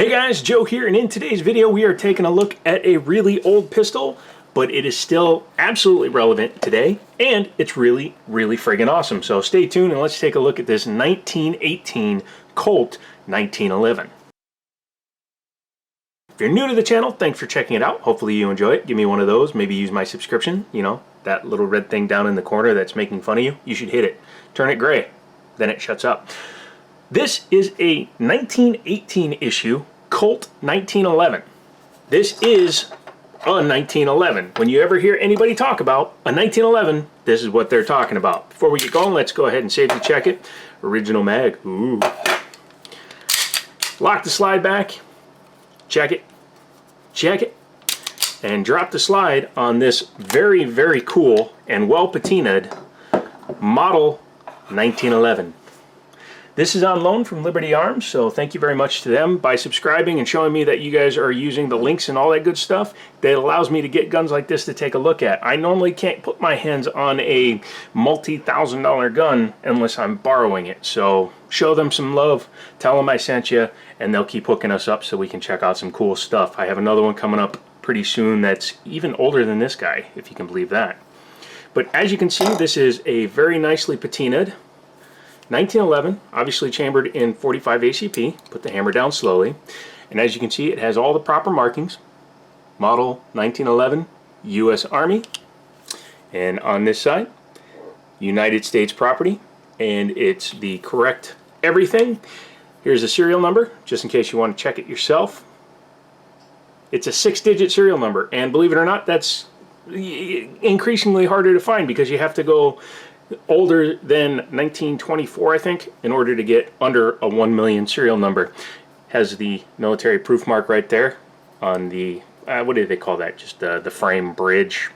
Hey guys, Joe here, and in today's video we are taking a look at a really old pistol, but it is still absolutely relevant today, and it's really friggin' awesome. So stay tuned and let's take a look at this 1918 Colt 1911. If you're new to the channel, thanks for checking it out. Hopefully you enjoy it. Give me one of those. Maybe use my subscription. You know, that little red thing down in the corner that's making fun of you. You should hit it. Turn it gray. Then it shuts up. This is a 1918 issue Colt 1911. This is a 1911. When you ever hear anybody talk about a 1911, this is what they're talking about. Before we get going, let's go ahead and safety check it. Original mag. Ooh. Lock the slide back. Check it. Check it. And drop the slide on this very cool and well patinaed model 1911. This is on loan from Liberty Arms, so thank you very much to them. By subscribing and showing me that you guys are using the links and all that good stuff, that allows me to get guns like this to take a look at. I normally can't put my hands on a multi-$1,000 gun unless I'm borrowing it. So show them some love, tell them I sent you, and they'll keep hooking us up so we can check out some cool stuff. I have another one coming up pretty soon that's even older than this guy, if you can believe that. But as you can see, this is a very nicely patinaed 1911, obviously chambered in 45 ACP. Put the hammer down slowly. And as you can see, it has all the proper markings. Model 1911, U.S. Army. And on this side, United States property. And it's the correct everything. Here's the serial number, just in case you want to check it yourself. It's a 6-digit serial number. And believe it or not, that's increasingly harder to find because you have to go older than 1924, I think, in order to get under a 1 million serial number. Has the military proof mark right there on the, what do they call that? Just the frame bridge.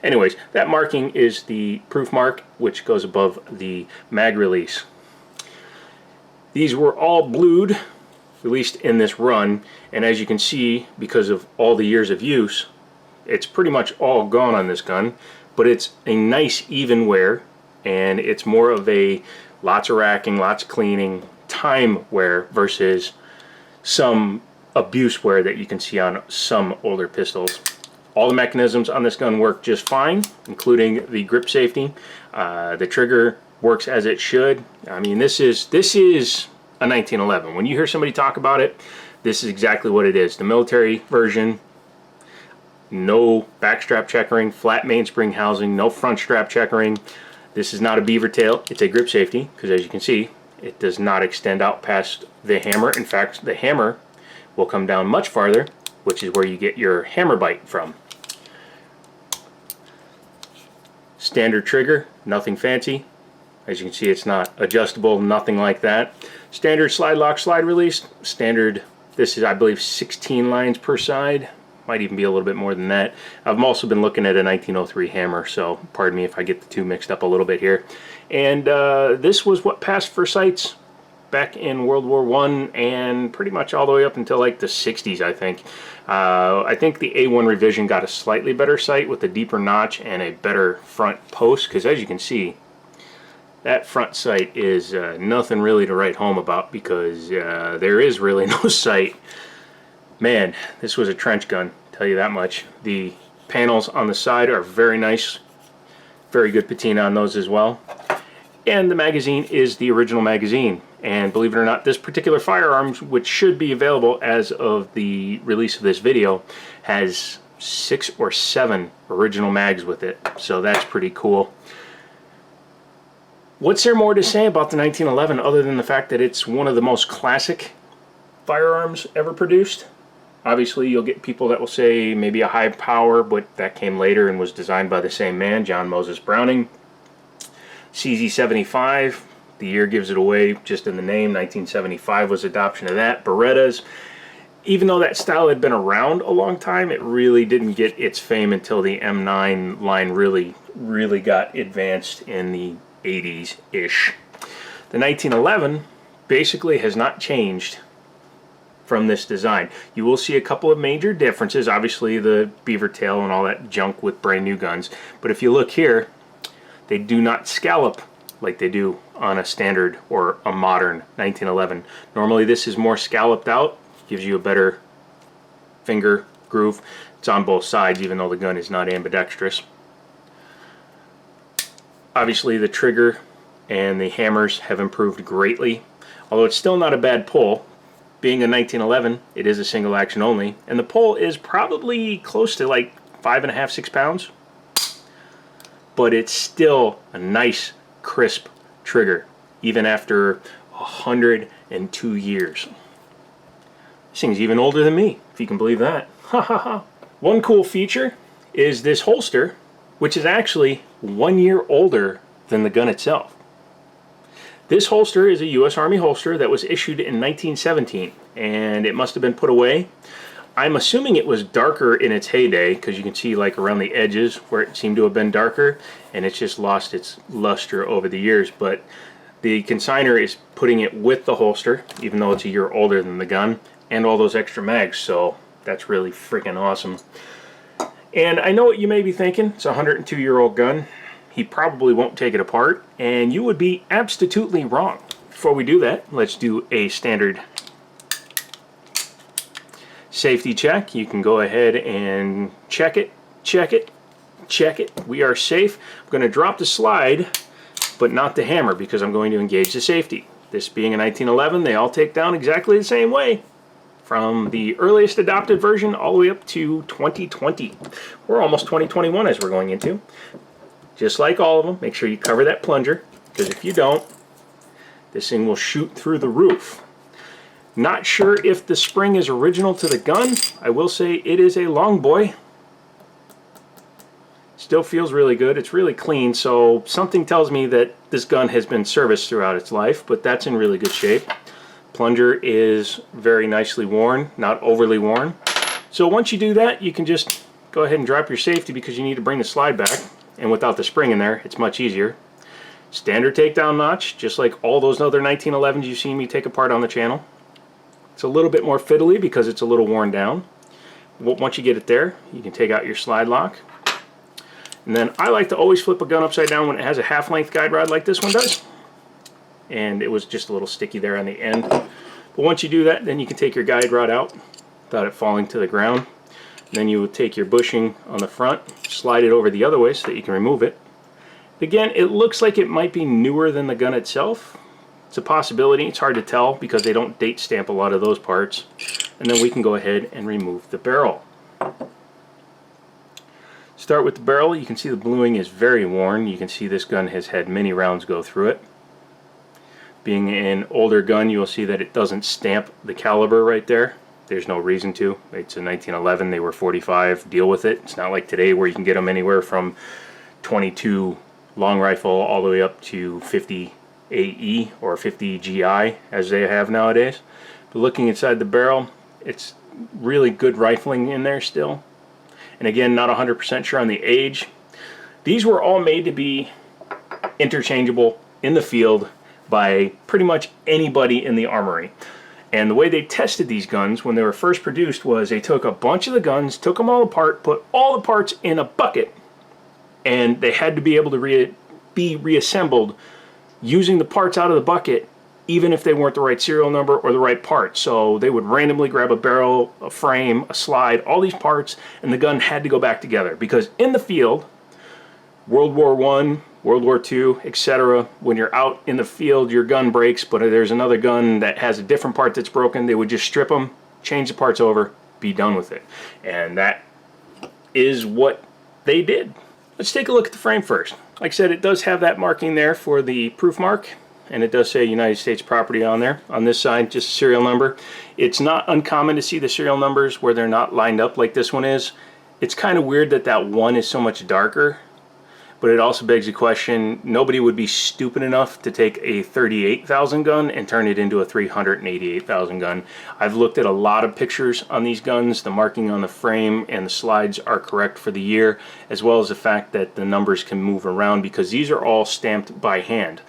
Anyways, that marking is the proof mark, which goes above the mag release. These were all blued, released in this run, and as you can see, because of all the years of use, it's pretty much all gone on this gun. But it's a nice even wear, and it's more of a lots of racking, lots of cleaning, time wear versus some abuse wear that you can see on some older pistols. All the mechanisms on this gun work just fine, including the grip safety. The trigger works as it should. I mean, this is a 1911. When you hear somebody talk about it, this is exactly what it is. The military version. No backstrap checkering, flat mainspring housing, no front strap checkering. This is not a beaver tail, it's a grip safety, because as you can see, it does not extend out past the hammer. In fact, the hammer will come down much farther, which is where you get your hammer bite from. Standard trigger, nothing fancy. As you can see, it's not adjustable, nothing like that. Standard slide lock, slide release. Standard, this is I believe 16 lines per side. Might even be a little bit more than that. I've also been looking at a 1903 hammer, so pardon me if I get the two mixed up a little bit here. And this was what passed for sights back in World War I and pretty much all the way up until like the 60s, I think. I think the A1 revision got a slightly better sight with a deeper notch and a better front post, because as you can see, that front sight is nothing really to write home about, because there is really no sight. Man, this was a trench gun, tell you that much. The panels on the side are very nice. Very good patina on those as well. And the magazine is the original magazine. And believe it or not, this particular firearm, which should be available as of the release of this video, has 6 or 7 original mags with it. So that's pretty cool. What's there more to say about the 1911 other than the fact that it's one of the most classic firearms ever produced? Obviously, you'll get people that will say maybe a high power, but that came later and was designed by the same man, John Moses Browning. CZ75, the year gives it away just in the name. 1975 was adoption of that. Berettas, even though that style had been around a long time, it really didn't get its fame until the M9 line really got advanced in the 80s-ish. The 1911 basically has not changed from this design. You will see a couple of major differences, obviously the beaver tail and all that junk with brand new guns, but if you look here, they do not scallop like they do on a standard or a modern 1911. Normally this is more scalloped out, gives you a better finger groove. It's on both sides even though the gun is not ambidextrous. Obviously the trigger and the hammers have improved greatly, although it's still not a bad pull. Being a 1911, it is a single action only, and the pull is probably close to like 5.5, 6 pounds, but it's still a nice crisp trigger even after 102 years. This thing's even older than me, if you can believe that. Ha ha ha. One cool feature is this holster, which is actually 1 year older than the gun itself. This holster is a U.S. Army holster that was issued in 1917, and it must have been put away. I'm assuming it was darker in its heyday, because you can see like around the edges where it seemed to have been darker, and it's just lost its luster over the years. But the consigner is putting it with the holster, even though it's a year older than the gun, and all those extra mags, so that's really freaking awesome. And I know what you may be thinking, it's a 102-year-old gun. He probably won't take it apart, and you would be absolutely wrong. Before we do that, let's do a standard safety check. You can go ahead and check it, check it, check it. We are safe. I'm going to drop the slide, but not the hammer, because I'm going to engage the safety. This being a 1911, they all take down exactly the same way, from the earliest adopted version all the way up to 2020. We're almost 2021 as we're going into. Just like all of them, make sure you cover that plunger, because if you don't, this thing will shoot through the roof. Not sure if the spring is original to the gun. I will say it is a long boy. Still feels really good. It's really clean, so something tells me that this gun has been serviced throughout its life, but that's in really good shape. Plunger is very nicely worn, not overly worn. So once you do that, you can just go ahead and drop your safety, because you need to bring the slide back. And without the spring in there, it's much easier. Standard takedown notch, just like all those other 1911s you've seen me take apart on the channel. It's a little bit more fiddly because it's a little worn down. Once you get it there, you can take out your slide lock. And then I like to always flip a gun upside down when it has a half-length guide rod like this one does. And it was just a little sticky there on the end. But once you do that, then you can take your guide rod out without it falling to the ground. Then you would take your bushing on the front, slide it over the other way so that you can remove it. Again, it looks like it might be newer than the gun itself. It's a possibility. It's hard to tell because they don't date stamp a lot of those parts. And then we can go ahead and remove the barrel. Start with the barrel. You can see the bluing is very worn. You can see this gun has had many rounds go through it. Being an older gun, you'll see that it doesn't stamp the caliber right there. There's no reason to. It's a 1911. They were 45. Deal with it. It's not like today where you can get them anywhere from 22 long rifle all the way up to 50 AE or 50 GI as they have nowadays. But looking inside the barrel, it's really good rifling in there still. And again, not 100% sure on the age. These were all made to be interchangeable in the field by pretty much anybody in the armory. And the way they tested these guns when they were first produced was they took a bunch of the guns, took them all apart, put all the parts in a bucket, and they had to be able to be reassembled using the parts out of the bucket, even if they weren't the right serial number or the right part. So they would randomly grab a barrel, a frame, a slide, all these parts, and the gun had to go back together. Because in the field, World War I, World War II, etc., when you're out in the field, your gun breaks, but there's another gun that has a different part that's broken, they would just strip them, change the parts over, be done with it. And that is what they did. Let's take a look at the frame first. Like I said, it does have that marking there for the proof mark, and it does say United States property on there. On this side, just serial number. It's not uncommon to see the serial numbers where they're not lined up like this one is. It's kind of weird that that one is so much darker. But it also begs the question, nobody would be stupid enough to take a 38,000 gun and turn it into a 388,000 gun. I've looked at a lot of pictures on these guns. The marking on the frame and the slides are correct for the year, as well as the fact that the numbers can move around because these are all stamped by hand.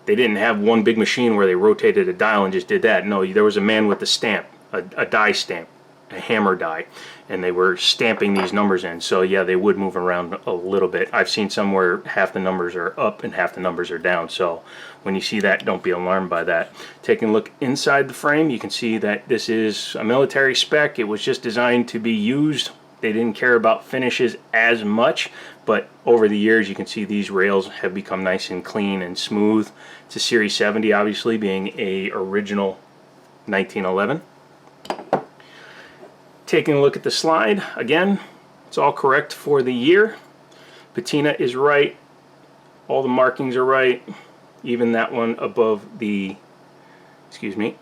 They didn't have one big machine where they rotated a dial and just did that. No, there was a man with a stamp, a die stamp, a hammer die, and they were stamping these numbers in. So yeah, they would move around a little bit. I've seen some where half the numbers are up and half the numbers are down. So when you see that, don't be alarmed by that. Taking a look inside the frame, you can see that this is a military spec. It was just designed to be used. They didn't care about finishes as much, but over the years you can see these rails have become nice and clean and smooth. It's a Series 70, obviously, being a original 1911. Taking a look at the slide, again, it's all correct for the year. Patina is right, all the markings are right, even that one above the, even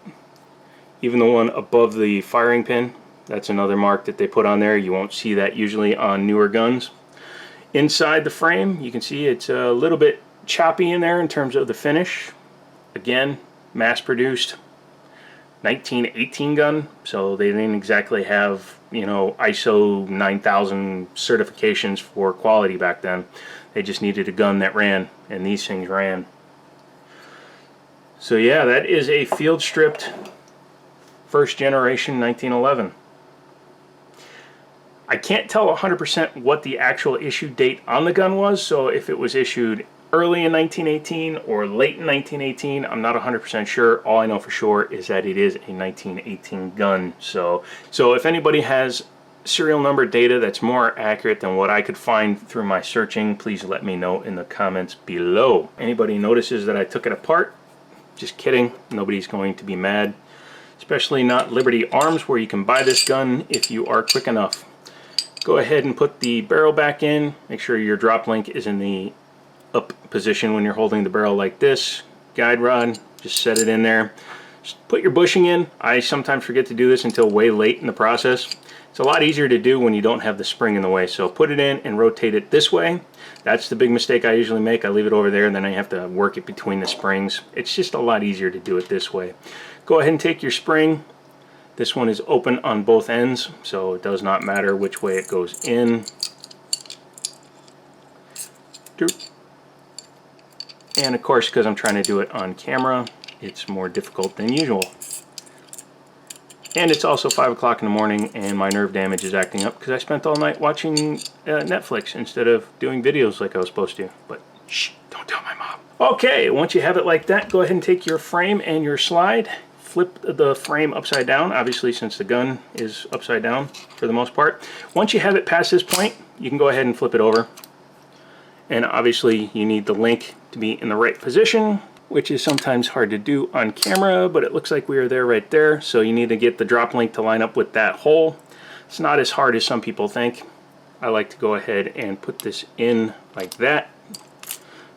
the one above the firing pin. That's another mark that they put on there. You won't see that usually on newer guns. Inside the frame, you can see it's a little bit choppy in there in terms of the finish. Again, mass-produced 1918 gun, so they didn't exactly have, you know, ISO 9000 certifications for quality back then. They just needed a gun that ran, and these things ran. So yeah, that is a field stripped first generation 1911. I can't tell 100% what the actual issue date on the gun was, so if it was issued early in 1918 or late in 1918, I'm not 100% sure. All I know for sure is that it is a 1918 gun. So if anybody has serial number data that's more accurate than what I could find through my searching, please let me know in the comments below. Anybody notices that I took it apart, just kidding, nobody's going to be mad. Especially not Liberty Arms, where you can buy this gun if you are quick enough. Go ahead and put the barrel back in. Make sure your drop link is in the up position when you're holding the barrel like this. Guide rod, just set it in there. Just put your bushing in. I sometimes forget to do this until way late in the process. It's a lot easier to do when you don't have the spring in the way. So put it in and rotate it this way. That's the big mistake I usually make. I leave it over there and then I have to work it between the springs. It's just a lot easier to do it this way. Go ahead and take your spring. This one is open on both ends, so it does not matter which way it goes in. And of course, because I'm trying to do it on camera, it's more difficult than usual. And it's also 5 o'clock in the morning and my nerve damage is acting up because I spent all night watching Netflix instead of doing videos like I was supposed to. But shh, don't tell my mom. Okay, once you have it like that, go ahead and take your frame and your slide. Flip the frame upside down, obviously, since the gun is upside down for the most part. Once you have it past this point, you can go ahead and flip it over. And obviously you need the link to be in the right position, which is sometimes hard to do on camera, but it looks like we are there right there. So you need to get the drop link to line up with that hole. It's not as hard as some people think. I like to go ahead and put this in like that.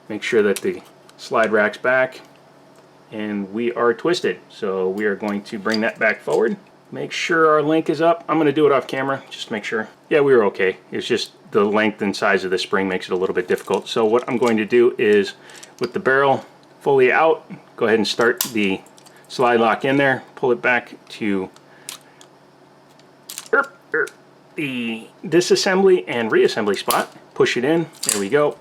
Make sure that the slide rack's back. And we are twisted, so we are going to bring that back forward. Make sure our link is up. I'm going to do it off camera, just to make sure. Yeah, we were okay. It's just the length and size of the spring makes it a little bit difficult. So what I'm going to do is, with the barrel fully out, go ahead and start the slide lock in there, pull it back to the disassembly and reassembly spot, push it in, there we go.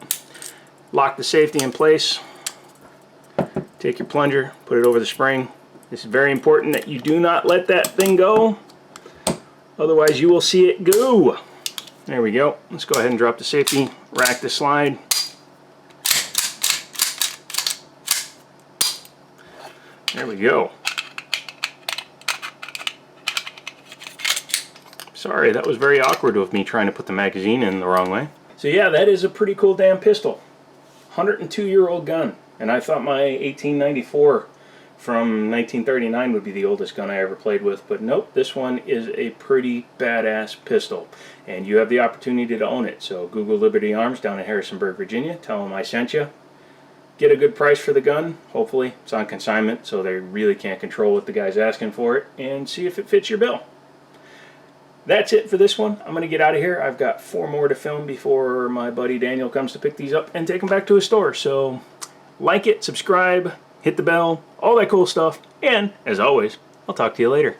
Lock the safety in place. Take your plunger, put it over the spring. This is very important that you do not let that thing go, otherwise you will see it go. There we go. Let's go ahead and drop the safety, rack the slide. There we go. Sorry, that was very awkward of me trying to put the magazine in the wrong way. So yeah, that is a pretty cool damn pistol. 102-year-old gun. And I thought my 1894 from 1939 would be the oldest gun I ever played with, but nope, this one is a pretty badass pistol. And you have the opportunity to own it. So Google Liberty Arms down in Harrisonburg, Virginia. Tell them I sent you. Get a good price for the gun. Hopefully it's on consignment, so they really can't control what the guy's asking for it, and see if it fits your bill. That's it for this one. I'm going to get out of here. I've got 4 more to film before my buddy Daniel comes to pick these up and take them back to his store. So like it, subscribe, hit the bell, all that cool stuff. And as always, I'll talk to you later.